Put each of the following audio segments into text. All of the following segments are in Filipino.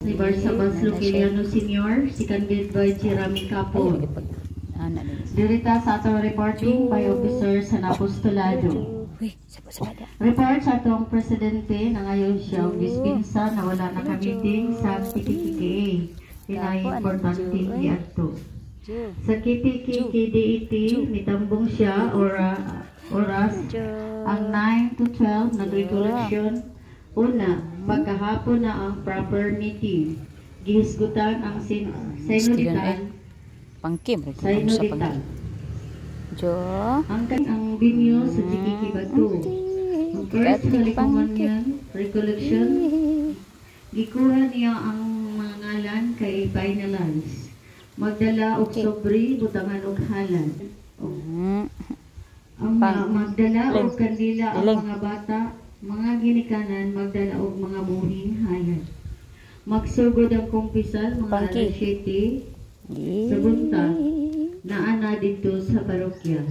Si Barsabas Luciliano Sr., seconded by Jeremy Capo. Dirita sa atong reporting by Officer sa Apostolado. Report sa atong presidente na ngayon siyang dispinsa na wala nakamiting sa KPKKA. Pinay importante iadto. Sa KPKKDET, mitambong siya oras ang 9 to 12 nag-regulation. Una, pagkahapon na ang proper meeting. Gihisgutan ang synoditan. Synoditan. Ang binyo sa Jikiki Batu. Ang first halikuman niyan, recollection. Gikuha niya ang mga ngalan kay finalize. Magdala og sobri, butangan og halad. Ang magdala og kandila ang mga bata, mga ginikanan, magdala og mga buhing hayad. Magsugod ang kumpisal, mga alas 7 sa bunta, naana dito sa parokya.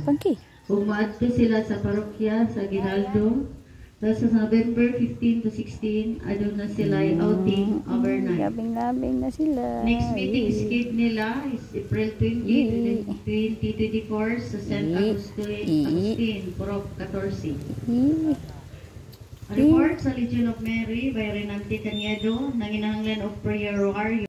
Umaadto sila sa parokya sa Giraldo. Tapos sa November 15 to 16, adun na sila outing overnight. Labing na sila. Next meeting schedule nila is April 20, 2024 sa St. Agustin, Purok 14. Report sa Legion of Mary by Renante Caniedo, nanginahanglan of prayer warrior.